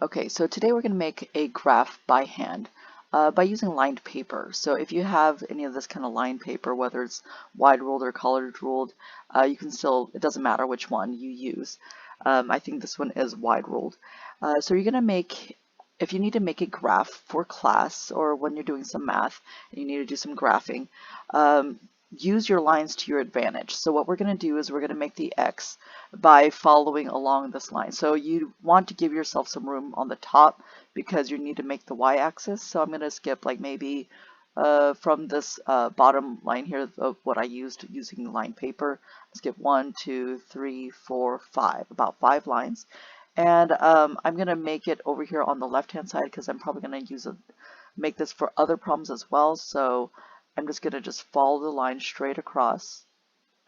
Okay, so today we're going to make a graph by hand by using lined paper. So if you have any of this kind of lined paper, whether it's wide ruled or colored ruled, you can still, it doesn't matter which one you use. I think this one is wide ruled. So you're going to make, if you need to make a graph for class or when you're doing some math and you need to do some graphing, um, use your lines to your advantage. So what we're going to do is we're going to make the X by following along this line. So you want to give yourself some room on the top because you need to make the y-axis. So I'm going to skip like maybe from this bottom line here of what I used using line paper. Skip 1, 2, 3, 4, 5, about 5 lines. And I'm going to make it over here on the left hand side because I'm probably going to make this for other problems as well. So I'm just going to just follow the line straight across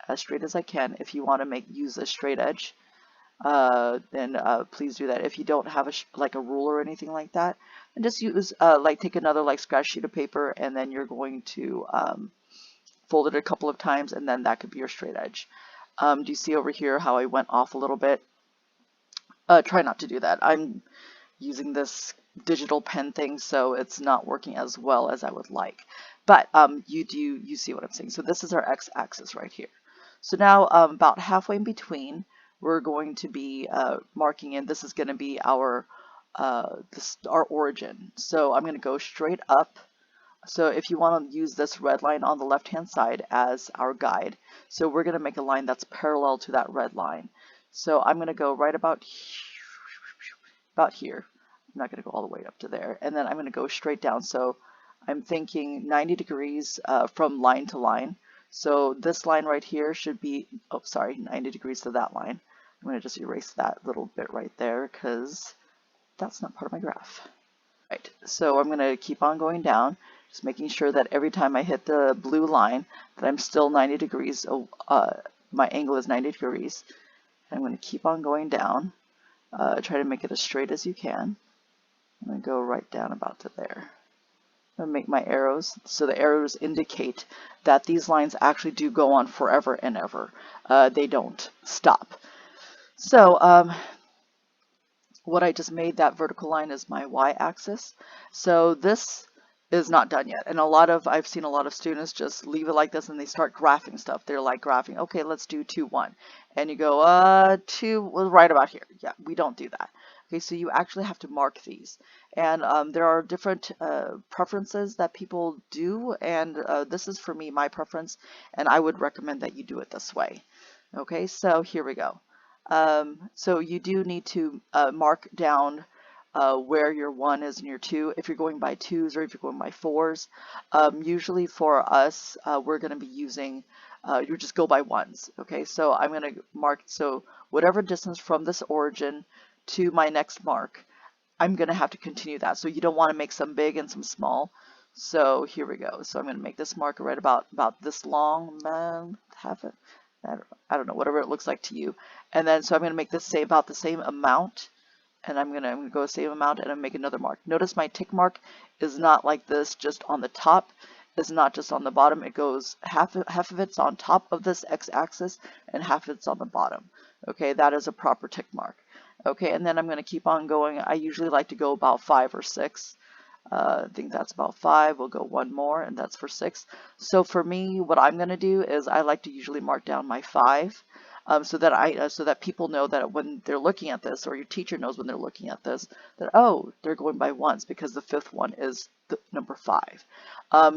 as straight as I can. If you want to use a straight edge, then please do that. If you don't have like a ruler or anything like that, then just use like take another like scratch sheet of paper, and then you're going to fold it a couple of times, and then that could be your straight edge. Do you see over here how I went off a little bit? Try not to do that. I'm using this digital pen thing, so it's not working as well as I would like. But you see what I'm saying. So this is our x-axis right here. So now about halfway in between, we're going to be marking in. This is going to be our our origin. So I'm going to go straight up. So if you want to use this red line on the left hand side as our guide, so we're going to make a line that's parallel to that red line. So I'm going to go right about here. I'm not going to go all the way up to there. And then I'm going to go straight down. So I'm thinking 90 degrees from line to line. So this line right here should be, oh, sorry, 90 degrees to that line. I'm going to just erase that little bit right there because that's not part of my graph. Right, so I'm going to keep on going down, just making sure that every time I hit the blue line that I'm still 90 degrees, my angle is 90 degrees. I'm going to keep on going down, try to make it as straight as you can. I'm going to go right down about to there. I'm going to make my arrows, so the arrows indicate that these lines actually do go on forever and ever. They don't stop. So what I just made, that vertical line, is my y-axis. So this is not done yet. And I've seen a lot of students just leave it like this and they start graphing stuff. They're like graphing, okay, let's do 2, 1. And you go, 2, well, right about here. Yeah, we don't do that. Okay, so you actually have to mark these. And there are different preferences that people do. And this is, for me, my preference. And I would recommend that you do it this way. Okay, so here we go. So you do need to mark down where your 1 is and your 2 if you're going by 2s or if you're going by 4s. Usually for us, we're going to be using, you just go by 1s. Okay, so I'm going to mark, so whatever distance from this origin to my next mark, I'm going to have to continue that. So you don't want to make some big and some small. So here we go. So I'm going to make this marker right about this long, half it. I don't know, whatever it looks like to you. And then, so I'm going to make this say about the same amount. And I'm going to go same amount and I'm make another mark. Notice my tick mark is not like this, just on the top. It's not just on the bottom. It goes half of it's on top of this x-axis and half of it's on the bottom. Okay, that is a proper tick mark. Okay, and then I'm going to keep on going. I usually like to go about 5 or 6. I think that's about 5. We'll go 1 more, and that's for 6. So for me, what I'm going to do is I like to usually mark down my 5, so that people know that when they're looking at this, or your teacher knows when they're looking at this, that, oh, they're going by 1s because the 5th one is the number 5.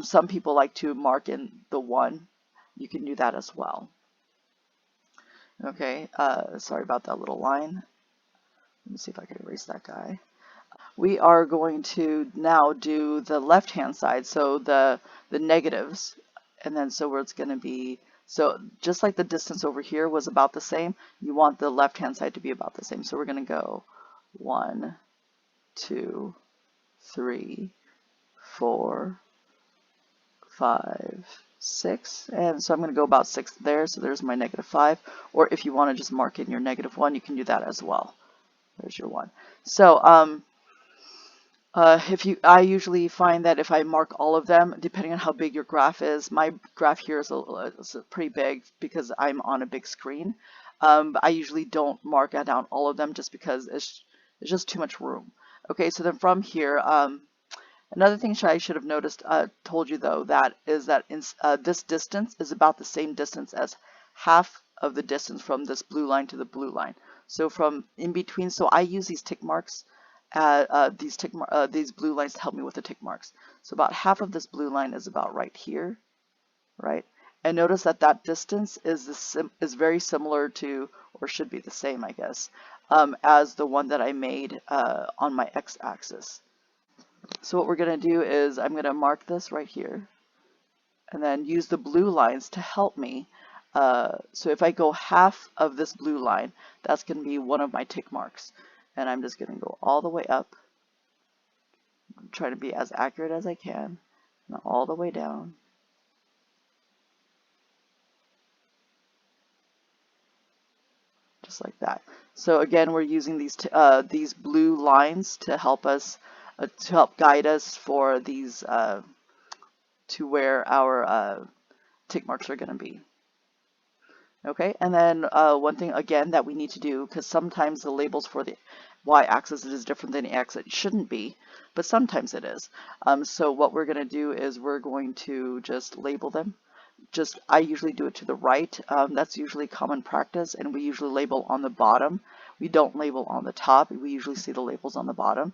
Some people like to mark in the 1. You can do that as well. Okay, sorry about that little line. Let me see if I can erase that guy. We are going to now do the left hand side, so the negatives, and then so where it's going to be, so just like the distance over here was about the same, you want the left hand side to be about the same. So we're going to go 1, 2, 3, 4, 5, 6, and so I'm going to go about 6 there, so there's my -5, or if you want to just mark in your -1, you can do that as well. There's your 1. So I usually find that if I mark all of them, depending on how big your graph is, my graph here is pretty big because I'm on a big screen. But I usually don't mark down all of them just because It's just too much room. Okay, so then from here, another thing I should have noticed, told you though, that is that this distance is about the same distance as half of the distance from this blue line to the blue line. So from in between, so I use these tick marks, these blue lines to help me with the tick marks. So about half of this blue line is about right here, right? And notice that that distance is very similar to, or should be the same, I guess, as the one that I made on my x-axis. So what we're going to do is I'm going to mark this right here and then use the blue lines to help me. So if I go half of this blue line, that's going to be one of my tick marks. And I'm just going to go all the way up, try to be as accurate as I can, and all the way down. Just like that. So again, we're using these blue lines to help us, to help guide us for these, to where our tick marks are going to be. Okay, and then one thing again that we need to do, because sometimes the labels for the y-axis is different than the x, it shouldn't be, but sometimes it is. So what we're going to do is we're going to just label them. I usually do it to the right. That's usually common practice, and we usually label on the bottom. We don't label on the top. We usually see the labels on the bottom.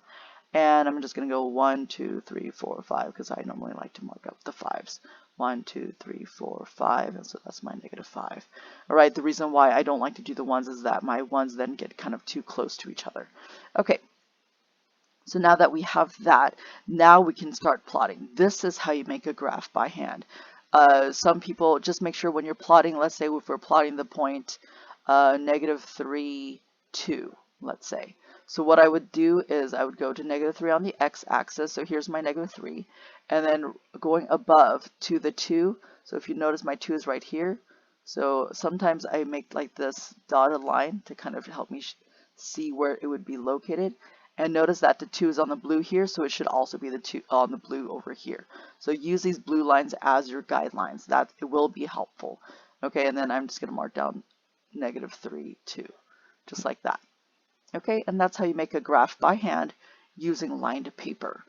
And I'm just going to go 1, 2, 3, 4, 5, because I normally like to mark up the 5s. 1, 2, 3, 4, 5, and so that's my -5. All right, the reason why I don't like to do the 1s is that my 1s then get kind of too close to each other. Okay, so now that we have that, now we can start plotting. This is how you make a graph by hand. Some people, just make sure when you're plotting, let's say if we're plotting the point -3, 2, let's say. So what I would do is I would go to -3 on the x-axis, so here's my -3, and then going above to the 2, so if you notice my 2 is right here, so sometimes I make like this dotted line to kind of help me see where it would be located. And notice that the 2 is on the blue here, so it should also be the 2 on the blue over here. So use these blue lines as your guidelines. That it will be helpful. Okay, and then I'm just going to mark down -3, 2, just like that. Okay, and that's how you make a graph by hand using lined paper.